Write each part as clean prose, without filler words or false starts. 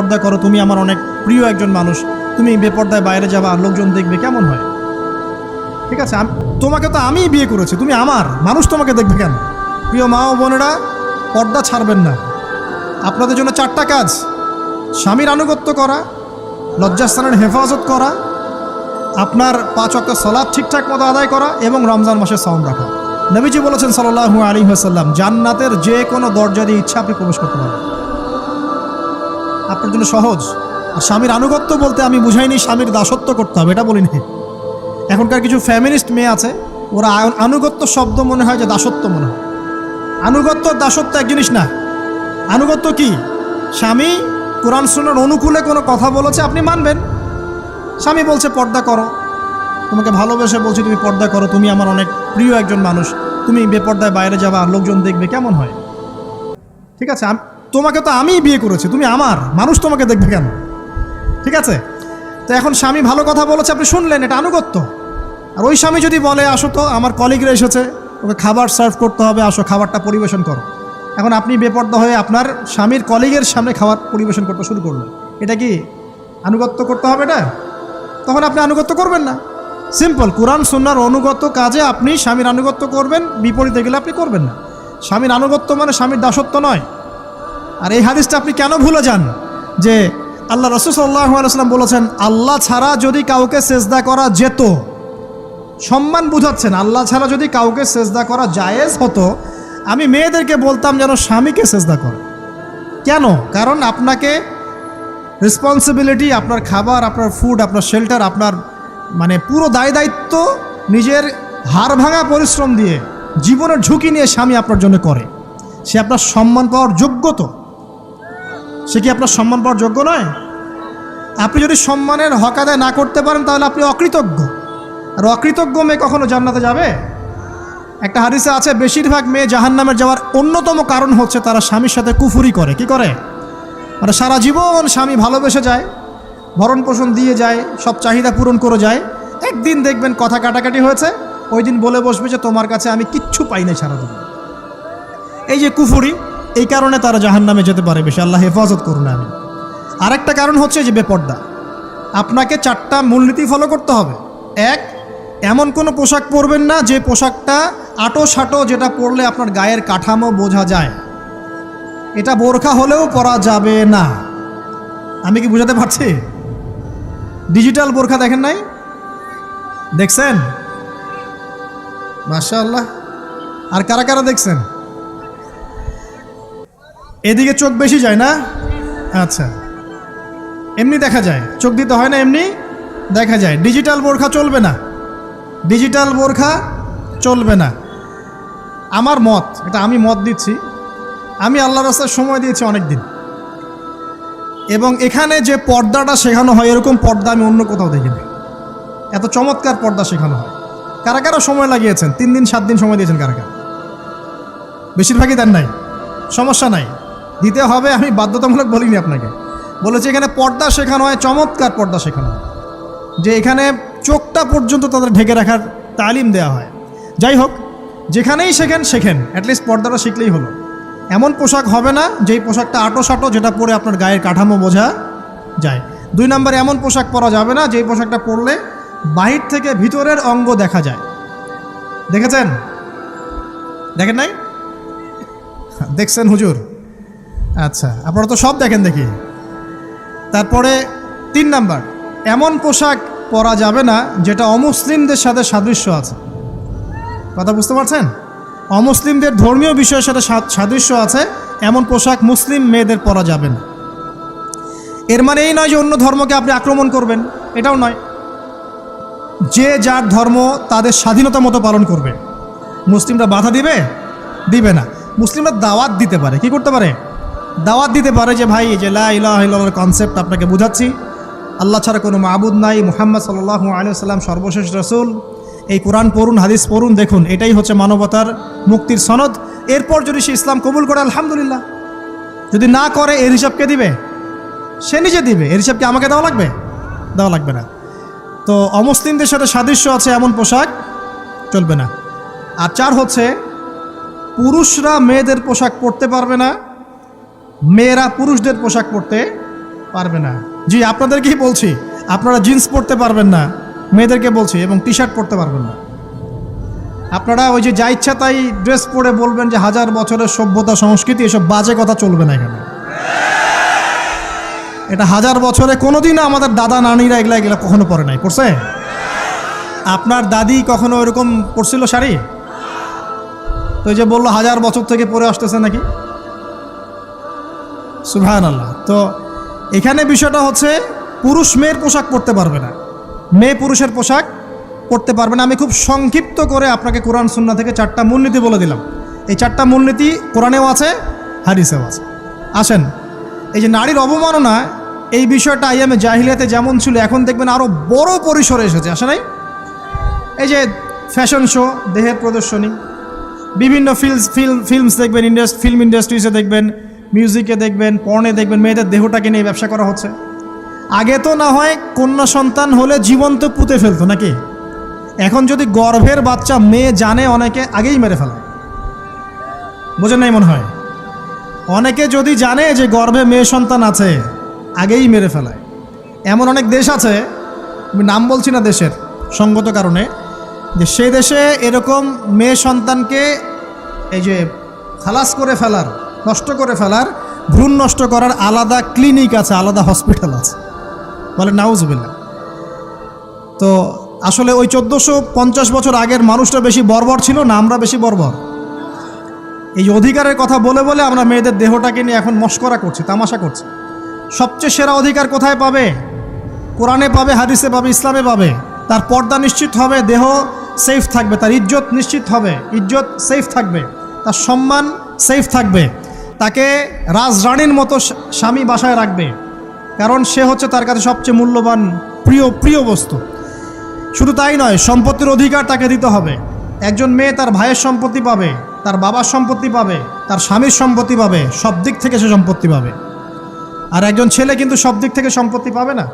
পর্দা করো, তুমি আমার অনেক প্রিয় একজন মানুষ, তুমি বেপর্দায় বাইরে যাবা আর লোকজন দেখবে, কেমন হয়? ঠিক আছে, তোমাকে তো আমিই বিয়ে করেছি, তুমি আমার, মানুষ তোমাকে দেখবে কেন? প্রিয় মা ও বোনেরা, পর্দা ছাড়বেন না। আপনাদের জন্য 4টা কাজ: স্বামীর আনুগত্য করা, লজ্জাস্থানের হেফাজত করা, আপনার 5 ওয়াক্ত সালাত ঠিকঠাক মতো আদায় করা এবং রমজান মাসে সাওম রাখা। নবীজি বলেছেন সাল্লাল্লাহু আলাইহি ওয়াসাল্লাম, জান্নাতের যে কোনো দরজা দিয়ে ইচ্ছা আপনি প্রবেশ করতে পারবেন। আপনার জন্য সহজ। আর স্বামীর আনুগত্য বলতে আমি বুঝাইনি স্বামীর দাসত্ব করতে হবে, এটা বলিনি। এখনকার কিছু ফ্যামিনিস্ট মেয়ে আছে, ওরা আনুগত্য শব্দ মনে হয় যে দাসত্ব মনে হয়। আনুগত্য দাসত্ব এক জিনিস না। আনুগত্য কি? স্বামী কোরআন সুন্নাহর অনুকূলে কোনো কথা বলেছে, আপনি মানবেন। স্বামী বলছে পর্দা করো, তোমাকে ভালোবেসে বলছি তুমি পর্দা করো, তুমি আমার অনেক প্রিয় একজন মানুষ, তুমি বেপর্দায় বাইরে যাবা আর লোকজন দেখবে, কেমন হয়? ঠিক আছে, তোমাকে তো আমিই বিয়ে করেছি, তুমি আমার, মানুষ তোমাকে দেখবে কেন? ঠিক আছে, তো এখন স্বামী ভালো কথা বলেছে, আপনি শুনলেন, এটা আনুগত্য। আর ওই স্বামী যদি বলে আসো তো আমার কলিগরা এসেছে, ওকে খাবার সার্ভ করতে হবে, আসো খাবারটা পরিবেশন করো, এখন আপনি বেপর্দা হয়ে আপনার স্বামীর কলিগের সামনে খাবার পরিবেশন করতে শুরু করলেন, এটা কি আনুগত্য করতে হবে? এটা তখন আপনি আনুগত্য করবেন না। সিম্পল, কোরআন সুন্নাহর অনুগত কাজে আপনি স্বামীর আনুগত্য করবেন, বিপরীতে গেলে আপনি করবেন না। স্বামীর আনুগত্য মানে স্বামীর দাসত্ব নয়। আর এই হাদিসটা আপনি কেন ভুলে যান যে আল্লাহ রাসূল সাল্লাল্লাহু আলাইহি ওয়াসাল্লাম বলেছেন, আল্লাহ ছাড়া যদি কাউকে সেজদা করা যেত, সম্মান বুঝাচ্ছেন, আল্লাহ ছাড়া যদি কাউকে সেজদা করা জায়েজ হতো, আমি মেয়েদেরকে বলতাম যেন স্বামীকে সেজদা করে। কেন? কারণ আপনাকে রেসপন্সিবিলিটি, আপনার খাবার, আপনার ফুড, আপনার শেল্টার, আপনার মানে পুরো দায় দায়িত্ব নিজের হাড় ভাঙা পরিশ্রম দিয়ে, জীবনের ঝুঁকি নিয়ে স্বামী আপনার জন্য করে। সে আপনার সম্মান পাওয়ার যোগ্য তো? সে কি আপনার সম্মান পাওয়ার যোগ্য নয়? আপনি যদি সম্মানের হক আদায় না করতে পারেন তাহলে আপনি অকৃতজ্ঞ। আর অকৃতজ্ঞ মেয়ে কখনো জান্নাতে যাবে? একটা হাদিসে আছে, বেশিরভাগ মেয়ে জাহান্নামের যাওয়ার অন্যতম কারণ হচ্ছে তারা স্বামীর সাথে কুফরি করে। কি করে? মানে সারা জীবন স্বামী ভালোবেসে যায়, ভরণ পোষণ দিয়ে যায়, সব চাহিদা পূরণ করে যায়, একদিন দেখবেন কথা কাটাকাটি হয়েছে, ওই দিন বলে বসবে যে তোমার কাছে আমি কিচ্ছু পাই না সারাদিন। এই যে কুফরি, এই কারণে তারা জাহান্নামে যেতে পারে বেশি। আল্লাহ হেফাজত করুন। আমি আরেকটা কারণ হচ্ছে যে বেপর্দা। আপনাকে 4টা মূলনীতি ফলো করতে হবে। 1, এমন কোনো পোশাক পরবেন না যে পোশাকটা আটো সাটো, যেটা পরলে আপনার গায়ের কাঠামো বোঝা যায়। এটা বোরখা হলেও পরা যাবে না। আমি কি বুঝাতে পারছি? ডিজিটাল বোরখা দেখেন নাই? দেখছেন? মাশাআল্লাহ। আর কারা কারা দেখছেন? এদিকে চোখ বেশি যায় না? আচ্ছা, এমনি দেখা যায়, চোখ দিতে হয় না, এমনি দেখা যায়। ডিজিটাল বোরখা চলবে না, ডিজিটাল বোরখা চলবে না। আমার মত, এটা আমি মত দিচ্ছি, আমি আল্লাহর রাস্তায় সময় দিয়েছি অনেক দিন, এবং এখানে যে পর্দাটা শেখানো হয় এরকম পর্দা আমি অন্য কোথাও দেখিনি। এত চমৎকার পর্দা শেখানো হয়। কারা কারা সময় লাগিয়েছেন? 3 দিন 7 দিন সময় দিয়েছেন কারা কারা? বেশিরভাগই দেন নাই। সমস্যা নাই, দিতে হবে, আমি বাধ্যতামূলক বলিনি আপনাকে, বলেছি এখানে পর্দা শেখানো হয়, চমৎকার পর্দা শেখানো হয়, যে এখানে চোখটা পর্যন্ত তাদের ঢেকে রাখার তালিম দেওয়া হয়। যাই হোক, যেখানেই শেখেন অ্যাটলিস্ট পর্দাটা শিখলেই হলো। এমন পোশাক হবে না যেই পোশাকটা আটো সাটো, যেটা পরে আপনার গায়ের কাঠামো বোঝা যায়। 2 নম্বরে, এমন পোশাক পরা যাবে না যেই পোশাকটা পরলে বাহির থেকে ভিতরের অঙ্গ দেখা যায়। দেখেছেন? দেখেন নাই? দেখছেন হুজুর? আচ্ছা, আপনারা তো সব দেখেন দেখি। তারপরে 3 নাম্বার, এমন পোশাক পরা যাবে না যেটা অমুসলিমদের সাথে সাদৃশ্য আছে। কথা বুঝতে পারছেন? অমুসলিমদের ধর্মীয় বিষয়ের সাথে সাদৃশ্য আছে এমন পোশাক মুসলিম মেয়েদের পরা যাবে না। এর মানে এই নয় যে অন্য ধর্মকে আপনি আক্রমণ করবেন, এটাও নয়। যে যার ধর্ম তাদের স্বাধীনতা মতো পালন করবে। মুসলিমরা বাধা দিবে? দিবে না। মুসলিমরা দাওয়াত দিতে পারে। কি করতে পারে? দাওয়াত দিতে পারে যে ভাই, যে লা ইলাহা ইল্লাল্লাহর কনসেপ্ট আপনাকে বুঝাচ্ছি, আল্লাহ ছাড়া কোনো মাবুদ নাই, মুহাম্মদ সাল্লাল্লাহু আলাইহি ওয়াসাল্লাম সর্বশেষ রাসূল, এই কোরআন পড়ুন, হাদিস পড়ুন, দেখুন এটাই হচ্ছে মানবতার মুক্তির সনদ। এরপর যদি সে ইসলাম কবুল করে আলহামদুলিল্লাহ, যদি না করে এর হিসাব কে দিবে? সে নিজে দিবে। এর হিসাব কি আমাকে দেওয়া লাগবে? দেওয়া লাগবে না। তো অমুসলিমদের সাথে সাদৃশ্য আছে এমন পোশাক চলবে না। আর 4 হচ্ছে, পুরুষরা মেয়েদের পোশাক পরতে পারবে না, মেয়েরা পুরুষদের পোশাক পরতে পারবে না। জি, আপনাদেরকেই বলছি, আপনারা জিন্স পরতে পারবেন না, মেয়েদেরকে বলছি, এবং টি শার্ট পরতে পারবেন না। আপনারা ওই যে যা ইচ্ছা তাই ড্রেস পরে বলবেন যে হাজার বছরের সভ্যতা সংস্কৃতি, এসব বাজে কথা চলবে না এখানে। এটা হাজার বছরে কোনোদিনও আমাদের দাদা নানিরা এগুলা কখনো পরে নাই। পড়ছে? আপনার দাদি কখনো ওইরকম পরছিল শাড়ি? তো এই যে বললো হাজার বছর থেকে পরে আসতেছে নাকি। সুবহানাল্লাহ। তো এখানে বিষয়টা হচ্ছে পুরুষ মেয়ের পোশাক পরতে পারবে না, মেয়ে পুরুষের পোশাক পরতে পারবে না। আমি খুব সংক্ষিপ্ত করে আপনাকে কোরআন সুন্নাহ থেকে 4টা মূলনীতি বলে দিলাম। এই 4টা মূলনীতি কোরআনেও আছে, হাদিসেও আছে। আসেন, এই যে নারীর অবমাননা, এই বিষয়টা আইয়ামে জাহিলিয়াতে যেমন ছিল, এখন দেখবেন আরও বড় পরিসরে এসেছে। আসে নাই? এই যে ফ্যাশন শো, দেহের প্রদর্শনী, বিভিন্ন ফিল্মস দেখবেন, ফিল্ম ইন্ডাস্ট্রিজে দেখবেন, মিউজিকে দেখবেন, পর্নে দেখবেন, মেয়েদের দেহটাকে নিয়ে ব্যবসা করা হচ্ছে। আগে তো না হয় কন্যা সন্তান হলে জীবন্ত পুঁতে ফেলতো নাকি, এখন যদি গর্ভের বাচ্চা মেয়ে জানে, অনেকে আগেই মেরে ফেলায়। বোঝেন নাই মনে হয়? অনেকে যদি জানে যে গর্ভে মেয়ে সন্তান আছে, আগেই মেরে ফেলায়। এমন অনেক দেশ আছে, আমি নাম বলছি না দেশের সঙ্গত কারণে, যে সেই দেশে এরকম মেয়ে সন্তানকে এই যে খালাস করে ফেলার, নষ্ট করে ফেলার, ভ্রূণ নষ্ট করার আলাদা ক্লিনিক আছে, আলাদা হসপিটাল আছে। বলে নাউজুবিল্লাহ। তো আসলে ওই 1450 বছর আগের মানুষটা বেশি বর্বর ছিল না, আমরা বেশি বর্বর? এই অধিকারের কথা বলে বলে আমরা মেয়েদের দেহটাকে নিয়ে এখন মস্করা করছি, তামাশা করছি। সবচেয়ে সেরা অধিকার কোথায় পাবে? কোরআনে পাবে, হাদিসে পাবে, ইসলামে পাবে। তার পর্দা নিশ্চিত হবে, দেহ সেফ থাকবে, তার ইজ্জত নিশ্চিত হবে, ইজ্জত সেফ থাকবে, তার সম্মান সেফ থাকবে, তাকে রাজরানীর মতো স্বামী বাসায় রাখবে, কারণ সে হচ্ছে তার কাছে সবচেয়ে মূল্যবান প্রিয় বস্তু। শুধু তাই নয়, সম্পত্তির অধিকার তাকে দিতে হবে। একজন মেয়ে তার ভাইয়ের সম্পত্তি পাবে, তার বাবার সম্পত্তি পাবে, তার স্বামীর সম্পত্তি পাবে, সব দিক থেকে সে সম্পত্তি পাবে। আর একজন ছেলে কিন্তু সব দিক থেকে সম্পত্তি পাবে না।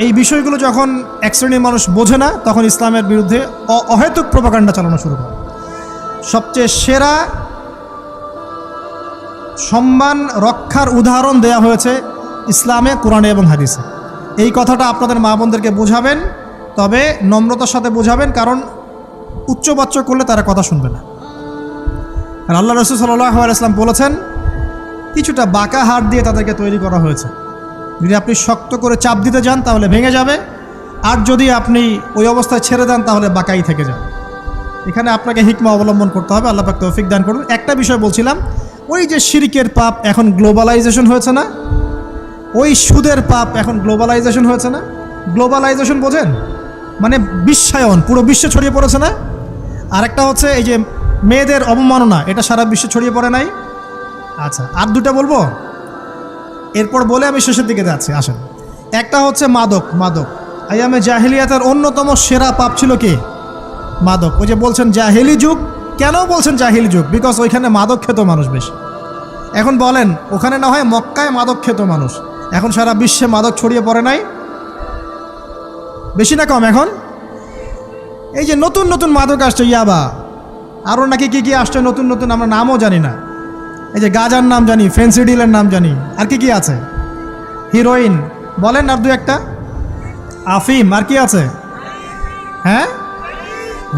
এই বিষয়গুলো যখন এক শ্রেণীর মানুষ বোঝে না, তখন ইসলামের বিরুদ্ধে অহেতুক প্রোপাগান্ডা চালানো শুরু করে। সবচেয়ে সেরা সম্মান রক্ষার উদাহরণ দেয়া হয়েছে ইসলামে, কোরআনে এবং হাদিসে। এই কথাটা আপনাদের মা বোনদেরকে বোঝাবেন, তবে নম্রতার সাথে বোঝাবেন, কারণ উচ্চবাচ্য করলে তারা কথা শুনবে না। আর আল্লাহ রাসূল সাল্লাল্লাহু আলাইহি ওয়াসাল্লাম বলেছেন, কিছুটা বাঁকা হাড় দিয়ে তাদেরকে তৈরি করা হয়েছে। যদি আপনি শক্ত করে চাপ দিতে যান তাহলে ভেঙে যাবে, আর যদি আপনি ওই অবস্থায় ছেড়ে দেন তাহলে বাঁকাই থেকে যাবে। এখানে আপনাকে হিকমা অবলম্বন করতে হবে। আল্লাহ পাক তৌফিক দান করুন। একটা বিষয় বলছিলাম, ওই যে শিরকের পাপ এখন গ্লোবালাইজেশন হয়েছে না, ওই সুদের পাপ এখন গ্লোবালাইজেশন হয়েছে না। গ্লোবালাইজেশন বোঝেন? মানে বিশ্বায়ন, পুরো বিশ্বে ছড়িয়ে পড়েছে না। আর একটা হচ্ছে এই যে মেয়েদের অবমাননা, এটা সারা বিশ্বে ছড়িয়ে পড়ে নাই। আচ্ছা, আর দুটা বলবো, এরপর বলে আমি শেষের দিকে যাচ্ছি। আসেন, একটা হচ্ছে মাদক। আইয়ামে জাহিলিয়াতের অন্যতম সেরা পাপ ছিল কি? মাদক। ওই যে বলছেন জাহিলি যুগ, কেন বলছেন জাহিলি যুগ? বিকজ ওইখানে মাদক খেত মানুষ বেশি। এখন বলেন, ওখানে না হয় মক্কায় মাদক খেত মানুষ, এখন সারা বিশ্বে মাদক ছড়িয়ে পড়ে নাই? বেশি না কম? এখন এই যে নতুন নতুন মাদক আসছে, ইয়াবা, আরও নাকি কি আসছে নতুন নতুন, আমরা নামও জানি না। এই যে গাজার নাম জানি, ফেন্সিডিলের নাম জানি, আর কি আছে, হিরোইন বলেন, আর দু একটা, আফিম, আর কি আছে? হ্যাঁ,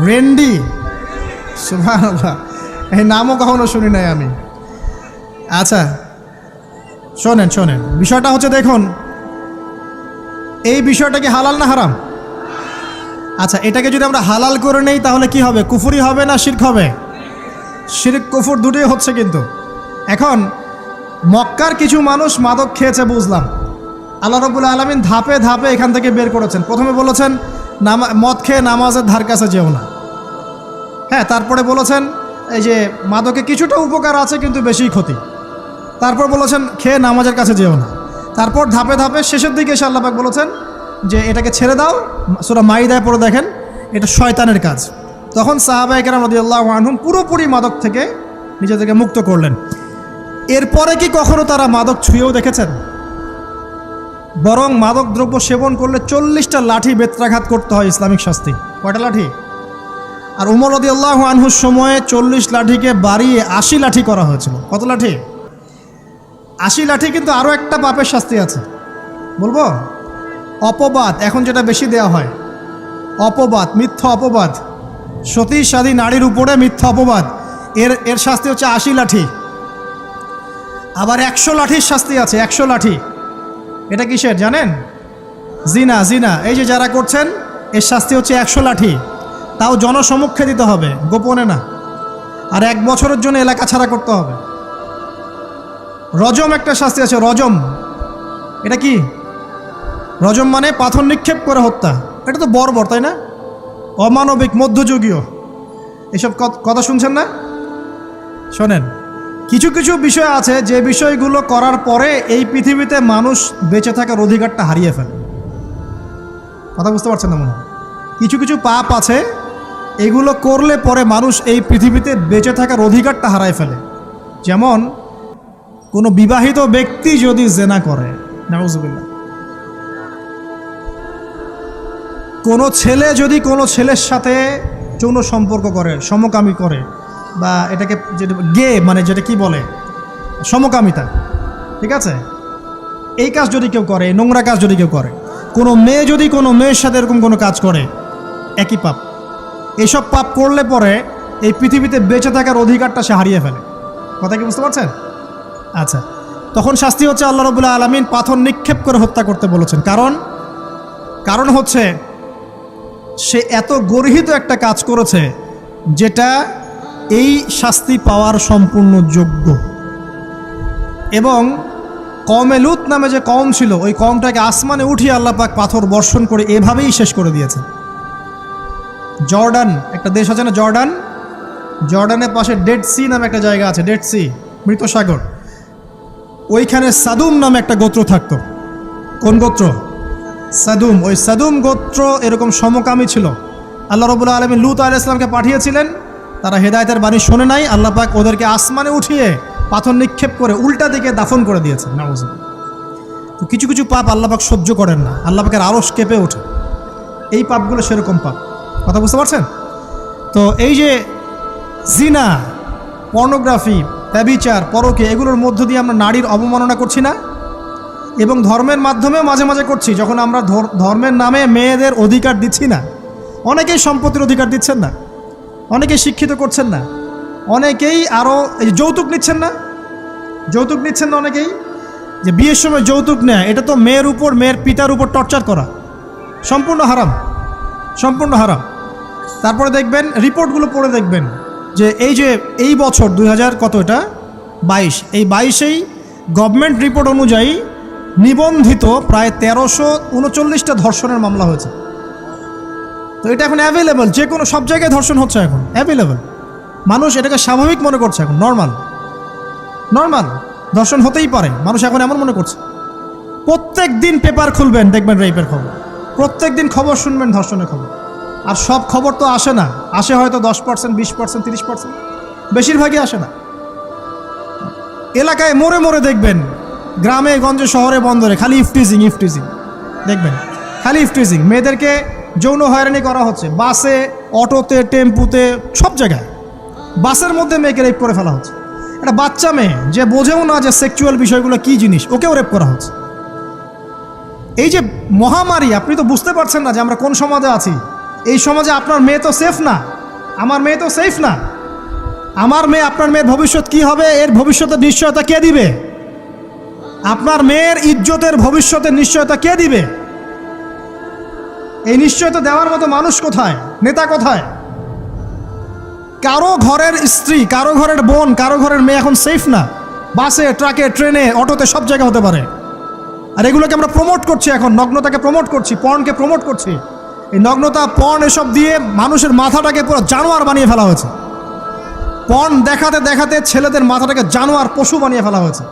রেন্ডি। সুবহানাল্লাহ, এই নামও কখনো শুনি নাই আমি। আচ্ছা শোনেন, বিষয়টা হচ্ছে, দেখুন এই বিষয়টা কি হালাল না হারাম? আচ্ছা, এটাকে যদি আমরা হালাল করে নেই তাহলে কি হবে? কুফরি হবে না শিরক হবে? শিরক কুফর দুটোই হচ্ছে। কিন্তু এখন মক্কার কিছু মানুষ মাদক খেয়েছে বুঝলাম, আল্লাহ রাব্বুল আলামিন ধাপে ধাপে এখান থেকে বের করেছেন। প্রথমে বলেছেন মদ খেয়ে নামাজের ধার কাছে যেও না। হ্যাঁ, তারপরে বলেছেন এই যে মাদকে কিছুটা উপকার আছে কিন্তু বেশি ক্ষতি। তারপর বলেছেন খেয়ে নামাজের কাছে যেও না। তারপর ধাপে ধাপে শেষের দিকে এসে আল্লাহ পাক বলেছেন যে এটাকে ছেড়ে দাও। সূরা মাইদায় পড়ে দেখেন, এটা শয়তানের কাজ। তখন সাহাবায়ে কেরাম রাদিয়াল্লাহু আনহুম পুরোপুরি মাদক থেকে নিজেদেরকে মুক্ত করলেন। এরপরে কি কখনো তারা মাদক ছুঁয়েও দেখেছেন? বরং মাদক দ্রব্য সেবন করলে 40টা লাঠি বেত্রাঘাত করতে হয়, ইসলামিক শাস্তি। কয়টা লাঠি? আর উমর রাদিয়াল্লাহু আনহুর সময়ে 40 লাঠিকে বাড়িয়ে 80 লাঠি করা হয়েছিল। কত লাঠি? 80 লাঠি। কিন্তু আরও একটা পাপের শাস্তি আছে, বলবো? অপবাদ, এখন যেটা বেশি দেয়া হয়, অপবাদ, মিথ্যা অপবাদ, সতী সাধী নারীর উপরে মিথ্যা অপবাদ, এর শাস্তি হচ্ছে 80 লাঠি। আবার 100 লাঠির শাস্তি আছে, 100 লাঠি। এটা কিসের জানেন? জিনা, জিনা। এই যে যারা করছেন, এর শাস্তি হচ্ছে 100 লাঠি, তাও জনসমক্ষে দিতে হবে, গোপনে না। আর 1 বছরের জন্য এলাকা ছাড়া করতে হবে। রজম একটা শাস্তি আছে, রজম। এটা কি? রজম মানে পাথর নিক্ষেপ করে হত্যা। এটা তো বর্বর, তাই না? অমানবিক, মধ্যযুগীয়। এসব কথা শুনছেন না? শোনেন, কিছু কিছু বিষয় আছে যে বিষয়গুলো করার পরে এই পৃথিবীতে মানুষ বেঁচে থাকার অধিকারটা হারিয়ে ফেলে। কথা বুঝতে পারছেন না মনে হয়? কিছু কিছু পাপ আছে, এগুলো করলে পরে মানুষ এই পৃথিবীতে বেঁচে থাকার অধিকারটা হারায় ফেলে। যেমন কোনো বিবাহিত ব্যক্তি যদি জেনা করে, নাউজুবিল্লাহ, কোনো ছেলে যদি কোনো ছেলের সাথে যৌন সম্পর্ক করে, সমকামী করে, বা এটাকে যেটা গে মানে যেটা কি বলে, সমকামিতা, ঠিক আছে, এই কাজ যদি কেউ করে, নোংরা কাজ যদি কেউ করে, কোনো মেয়ে যদি কোনো মেয়ের সাথে এরকম কোনো কাজ করে, একই পাপ। এইসব পাপ করলে পরে এই পৃথিবীতে বেঁচে থাকার অধিকারটা সে হারিয়ে ফেলে। কথা কি বুঝতে পারছেন? আচ্ছা, তখন শাস্তি হচ্ছে আল্লাহ রাব্বুল আলামিন পাথর নিক্ষেপ করে হত্যা করতে বলেছেন। কারণ হচ্ছে সে এত গর্হিত একটা কাজ করেছে যেটা এই শাস্তি পাওয়ার সম্পূর্ণ যোগ্য। এবং কওমে লূত নামে যে কওম ছিল, ওই কওমটাকে আসমানে উঠিয়ে আল্লাহ পাক পাথর বর্ষণ করে এভাবেই শেষ করে দিয়েছে। জর্ডান একটা দেশ আছে না, জর্ডান, জর্ডানের পাশে ডেড সি নামে একটা জায়গা আছে, ডেড সি, মৃত সাগর। ওইখানে সাদুম নামে একটা গোত্র থাকতো। কোন গোত্র? সাদুম। ওই সাদুম গোত্র এরকম সমকামী ছিল। আল্লাহ রাব্বুল আলামিন লূত আলাইহিস সালামকে পাঠিয়েছিলেন, তারা হেদায়েতের বাণী শোনে নাই। আল্লাহ পাক ওদেরকে আসমানে উঠিয়ে পাথর নিক্ষেপ করে উল্টা দিকে দাফন করে দিয়েছে। নাউজুবিল্লাহ। তো কিছু কিছু পাপ আল্লাহ পাক সহ্য করেন না, আল্লাহ পাকের আরশ কেঁপে ওঠে। এই পাপগুলো সেরকম পাপ। কথা বুঝতে পারছেন? তো এই যে জিনা, পর্নোগ্রাফি, ব্যভিচার, পরকে, এগুলোর মধ্য দিয়ে আমরা নারীর অবমাননা করছি না? এবং ধর্মের মাধ্যমেও মাঝে মাঝে করছি, যখন আমরা ধর্মের নামে মেয়েদের অধিকার দিচ্ছি না। অনেকেই সম্পত্তির অধিকার দিচ্ছেন না, অনেকেই শিক্ষিত করছেন না, অনেকেই আরও যৌতুক নিচ্ছেন না, যৌতুক নিচ্ছেন না অনেকেই। যে বিয়ের সময় যৌতুক নেয়, এটা তো মেয়ের উপর, মেয়ের পিতার উপর টর্চার করা, সম্পূর্ণ হারাম, সম্পূর্ণ হারাম। তারপরে দেখবেন, রিপোর্টগুলো পড়ে দেখবেন যে এই বছর 2000 কত, এটা 22, এই 22-এই গভর্নমেন্ট রিপোর্ট অনুযায়ী নিবন্ধিত প্রায় 1339টা ধর্ষণের মামলা হয়েছে। তো এটা এখন অ্যাভেলেবল, যে কোনো সব জায়গায় ধর্ষণ হচ্ছে, এখন অ্যাভেলেবল। মানুষ এটাকে স্বাভাবিক মনে করছে, এখন নর্মাল, নর্মাল ধর্ষণ হতেই পারে, মানুষ এখন এমন মনে করছে। প্রত্যেক দিন পেপার খুলবেন, দেখবেন রেপের খবর, প্রত্যেক দিন খবর শুনবেন ধর্ষণের খবর। আর সব খবর তো আসে না, আসে হয়তো 10%, 20%, 30%, বেশিরভাগই আসে না। এলাকায় মোড়ে মোড়ে দেখবেন, গ্রামে গঞ্জে শহরে বন্দরে খালি ইফটিজিং, ইফটিজিং দেখবেন, খালি ইফটিজিং। মেয়েদেরকে যৌন হয়রানি করা হচ্ছে, বাসে, অটোতে, টেম্পুতে, সব জায়গায়। বাসের মধ্যে মেয়েকে রেপ করে ফেলা হচ্ছে। একটা বাচ্চা মেয়ে যে বোঝেও না যে সেক্সুয়াল বিষয়গুলো কী জিনিস, ওকেও রেপ করা হচ্ছে। এই যে মহামারী, আপনি তো বুঝতে পারছেন না যে আমরা কোন সমাজে আছি। এই সমাজে আপনার মেয়ে তো সেফ না, আমার মেয়ে তো সেফ না। আমার মেয়ে, আপনার মেয়ের ভবিষ্যৎ কি হবে, এর ভবিষ্যতের নিশ্চয়তা কে দিবে? আপনার মেয়ের ইজ্জতের ভবিষ্যতের নিশ্চয়তা কে দিবে? এই নিশ্চয়তা দেওয়ার মতো মানুষ কোথায়, নেতা কোথায়? কারো ঘরের স্ত্রী, কারো ঘরের বোন, কারো ঘরের মেয়ে এখন সেফ না। বাসে, ট্রাকে, ট্রেনে, অটোতে, সব জায়গায় হতে পারে। আর এগুলোকে আমরা প্রমোট করছি, এখন নগ্নতাকে প্রমোট করছি, পর্নকে প্রমোট করছি। এই নগ্নতা, পর্ন, এসব দিয়ে মানুষের মাথাটাকে পুরো জানোয়ার বানিয়ে ফেলা হয়েছে। পর্ন দেখাতে দেখাতে ছেলেদের মাথাটাকে জানোয়ার, পশু বানিয়ে ফেলা হয়েছে।